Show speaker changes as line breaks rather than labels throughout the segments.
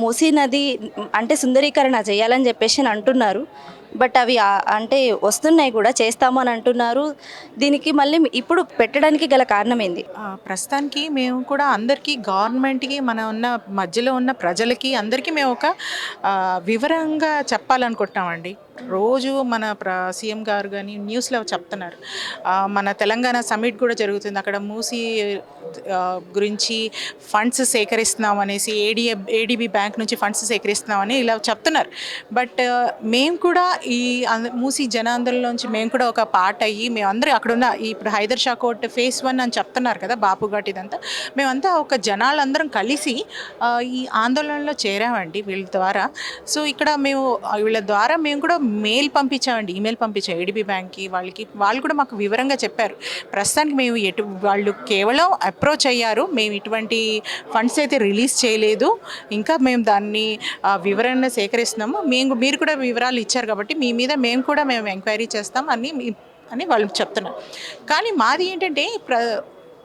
మూసీ నది అంటే సుందరీకరణ చేయాలని చెప్పేసి అని అంటున్నారు. బట్ అవి అంటే వస్తున్నాయి కూడా, చేస్తాము అని అంటున్నారు. దీనికి మళ్ళీ ఇప్పుడు పెట్టడానికి గల కారణం ఏంది?
ప్రస్తుతానికి మేము కూడా అందరికీ గవర్నమెంట్‌కి మన ఉన్న మధ్యలో ఉన్న ప్రజలకి అందరికీ మేము ఒక వివరంగా చెప్పాలనుకుంటున్నామండి. రోజు మన సీఎం గారు గాని న్యూస్‌లో చెప్తున్నారు. మన తెలంగాణ సమ్మిట్ కూడా జరుగుతుంది. అక్కడ మూసీ గురించి ఫండ్స్ సేకరిస్తున్నాం అనేసి ఏడీబీ బ్యాంక్ నుంచి ఫండ్స్ సేకరిస్తున్నామని ఇలా చెప్తున్నారు. బట్ మేము కూడా ఈ మూసీ జనాందోళనలోంచి మేము కూడా ఒక పార్ట్ అయ్యి మేమందరం అక్కడున్న ఇప్పుడు హైదర్ షా కోర్ట్ ఫేస్ 1 అని చెప్తున్నారు కదా, బాపు ఘాట్ ఇదంతా. మేమంతా ఒక జనాలందరం కలిసి ఈ ఆందోళనలో చేరామండి వీళ్ళ ద్వారా. సో ఇక్కడ మేము వీళ్ళ ద్వారా మేము కూడా మెయిల్ పంపించామండి, ఈమెయిల్ పంపించాం ఏడీబీ బ్యాంక్కి. వాళ్ళు కూడా మాకు వివరంగా చెప్పారు. ప్రస్తుతానికి మేము వాళ్ళు కేవలం అప్రోచ్ అయ్యారు, మేము ఇటువంటి ఫండ్స్ అయితే రిలీజ్ చేయలేదు, ఇంకా మేము దాన్ని వివరణ సేకరిస్తున్నాము, మీరు కూడా వివరాలు ఇచ్చారు కాబట్టి మీ మీద మేము ఎంక్వైరీ చేస్తాం అని వాళ్ళు చెప్తున్నారు. కానీ మాది ఏంటంటే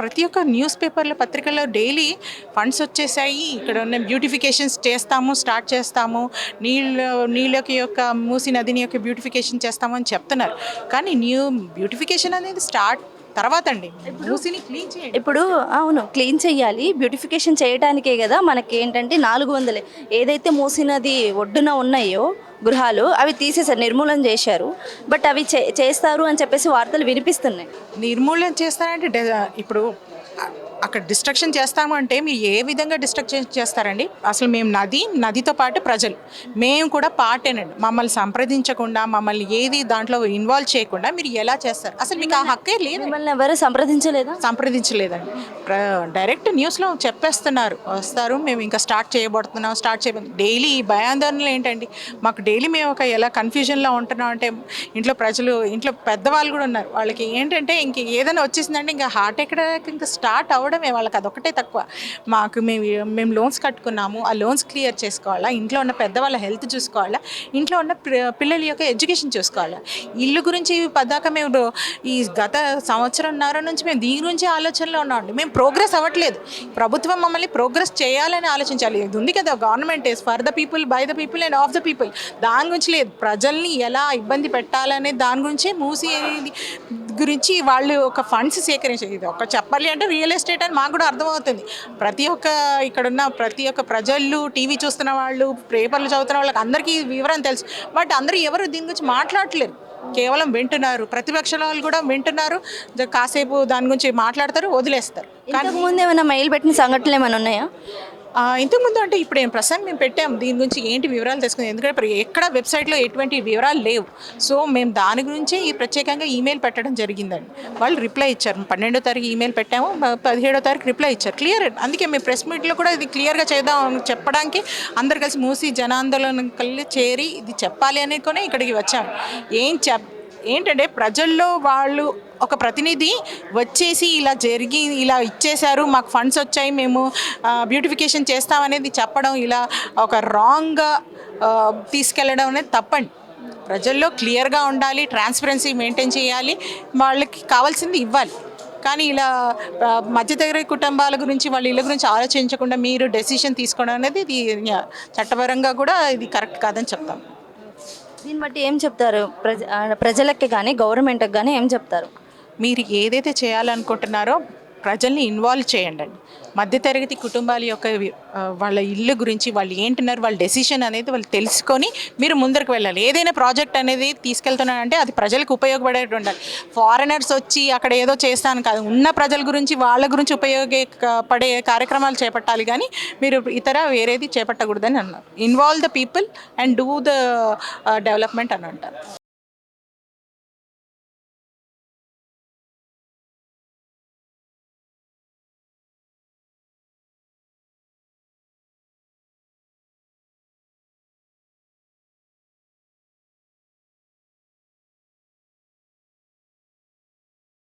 ప్రతి ఒక్క న్యూస్ పేపర్లో పత్రికల్లో డైలీ ఫండ్స్ వచ్చేసాయి, ఇక్కడ ఉన్న బ్యూటిఫికేషన్స్ స్టార్ట్ చేస్తాము, నీళ్ళకి యొక్క మూసీ నదిని యొక్క బ్యూటిఫికేషన్ చేస్తాము అని చెప్తున్నారు. కానీ బ్యూటిఫికేషన్ అనేది స్టార్ట్ తర్వాత అండి, మూసీని క్లీన్ చేయండి.
ఇప్పుడు అవును, క్లీన్ చేయాలి. బ్యూటిఫికేషన్ చేయడానికే కదా మనకి ఏంటంటే 400 ఏదైతే మూసీ నది ఒడ్డున ఉన్నాయో గృహాలు అవి తీసేసారు, నిర్మూలన చేశారు. బట్ అవి చేస్తారు అని చెప్పేసి వార్తలు వినిపిస్తున్నాయి.
నిర్మూలన చేస్తారంటే ఇప్పుడు అక్కడ డిస్ట్రక్షన్ చేస్తాము అంటే మీరు ఏ విధంగా డిస్ట్రక్షన్ చేస్తారండి? అసలు మేము నదితో పాటు ప్రజలు మేము కూడా పార్టేనండి. మమ్మల్ని సంప్రదించకుండా, మమ్మల్ని ఏది దాంట్లో ఇన్వాల్వ్ చేయకుండా మీరు ఎలా చేస్తారు? అసలు మీకు ఆ హక్కే లేదు.
మిమ్మల్ని ఎవరు
సంప్రదించలేదండి. డైరెక్ట్ న్యూస్లో చెప్పేస్తున్నారు, వస్తారు, మేము ఇంకా స్టార్ట్ చేయబోతున్నాం. డైలీ ఈ భయాందోళనలు ఏంటండి మాకు? డైలీ మేము ఎలా కన్ఫ్యూజన్లో ఉంటున్నాం అంటే, ఇంట్లో పెద్దవాళ్ళు కూడా ఉన్నారు, వాళ్ళకి ఏంటంటే ఇంక ఏదైనా వచ్చేసిందంటే ఇంకా హార్ట్ అటాక్ ఇంకా స్టార్ట్ అవ్వడమే, వాళ్ళకి అదొకటే తక్కువ. మేము లోన్స్ కట్టుకున్నాము, ఆ లోన్స్ క్లియర్ చేసుకోవాలా, ఇంట్లో ఉన్న పెద్దవాళ్ళ హెల్త్ చూసుకోవాలా, ఇంట్లో ఉన్న పిల్లల యొక్క ఎడ్యుకేషన్ చూసుకోవాలా. ఇల్లు గురించి పద్దాక మేము ఈ గత సంవత్సరంన్నర నుంచి మేము దీని గురించి ఆలోచనలో ఉన్నామండి. మేము ప్రోగ్రెస్ అవ్వట్లేదు. ప్రభుత్వం మమ్మల్ని ప్రోగ్రెస్ చేయాలని ఆలోచించాలి. ఇది ఉంది కదా, government is for the people, by the people and of the people. దాని గురించి లేదు, ప్రజల్ని ఎలా ఇబ్బంది పెట్టాలనే దాని గురించే మూసీ గురించి వాళ్ళు ఒక ఫండ్స్ సేకరించేది. ఇది ఒక చెప్పాలి అంటే రియల్ ఎస్టేట్ అని మాకు కూడా అర్థమవుతుంది. ఇక్కడున్న ప్రతి ఒక్క ప్రజలు, టీవీ చూస్తున్న వాళ్ళు, పేపర్లు చదువుతున్న వాళ్ళకి అందరికీ వివరం తెలుసు. బట్ అందరూ ఎవరు దీని గురించి మాట్లాడట్లేరు, కేవలం వింటున్నారు. ప్రతిపక్షాల వాళ్ళు కూడా వింటున్నారు, కాసేపు దాని గురించి మాట్లాడతారు, వదిలేస్తారు.
కానీ ముందు ఏమైనా మెయిల్ పెట్టిన సంఘటనలు ఏమైనా ఉన్నాయా?
ఇంతకుముందు అంటే ఇప్పుడు ప్రస్తుతం మేము పెట్టాము, దీని గురించి ఏంటి వివరాలు తెలుసుకుంది. ఎందుకంటే ఎక్కడ వెబ్సైట్లో ఎటువంటి వివరాలు లేవు. సో మేము దాని గురించే ప్రత్యేకంగా ఈమెయిల్ పెట్టడం జరిగిందండి. వాళ్ళు రిప్లై ఇచ్చారు. 12వ తారీఖు ఈమెయిల్ పెట్టాము, 17వ తారీఖు రిప్లై ఇచ్చారు. క్లియర్. అందుకే మేము ప్రెస్ మీట్లో కూడా ఇది క్లియర్గా చేద్దాం చెప్పడానికి అందరు కలిసి మూసీ జనాందోళన కలిసి చేరి ఇది చెప్పాలి అనుకునే ఇక్కడికి వచ్చాము. ఏంటంటే ప్రజల్లో వాళ్ళు ఒక ప్రతినిధి వచ్చేసి ఇలా ఇచ్చేశారు, మాకు ఫండ్స్ వచ్చాయి, మేము బ్యూటిఫికేషన్ చేస్తామనేది చెప్పడం, ఇలా ఒక రాంగ్గా తీసుకెళ్ళడం అనేది తప్పండి. ప్రజల్లో క్లియర్గా ఉండాలి, ట్రాన్స్పరెన్సీ మెయింటైన్ చేయాలి, వాళ్ళకి కావాల్సింది ఇవ్వాలి. కానీ ఇలా మధ్యతరగతి కుటుంబాల గురించి, వాళ్ళ ఇళ్ళ గురించి ఆలోచించకుండా మీరు డెసిషన్ తీసుకోవడం అనేది ఇది చట్టపరంగా కూడా ఇది కరెక్ట్ కాదని చెప్తాం.
దీన్ని బట్టి ఏం చెప్తారు ప్రజలకి కానీ గవర్నమెంట్కి కానీ ఏం చెప్తారు?
మీరు ఏదైతే చేయాలనుకుంటున్నారో ప్రజల్ని ఇన్వాల్వ్ చేయండి. మధ్యతరగతి కుటుంబాల యొక్క వాళ్ళ ఇల్లు గురించి వాళ్ళు ఏంటున్నారు, వాళ్ళ డెసిషన్ అనేది వాళ్ళు తెలుసుకొని మీరు ముందరకు వెళ్ళాలి. ఏదైనా ప్రాజెక్ట్ అనేది తీసుకెళ్తున్నానంటే అది ప్రజలకు ఉపయోగపడేట్టు ఉండాలి. ఫారినర్స్ వచ్చి అక్కడ ఏదో చేస్తాను కాదు, ఉన్న ప్రజల గురించి వాళ్ళ గురించి ఉపయోగపడే కార్యక్రమాలు చేపట్టాలి. కానీ మీరు వేరేది చేపట్టకూడదని అన్నారు. Involve the people and do the development అని అంటారు.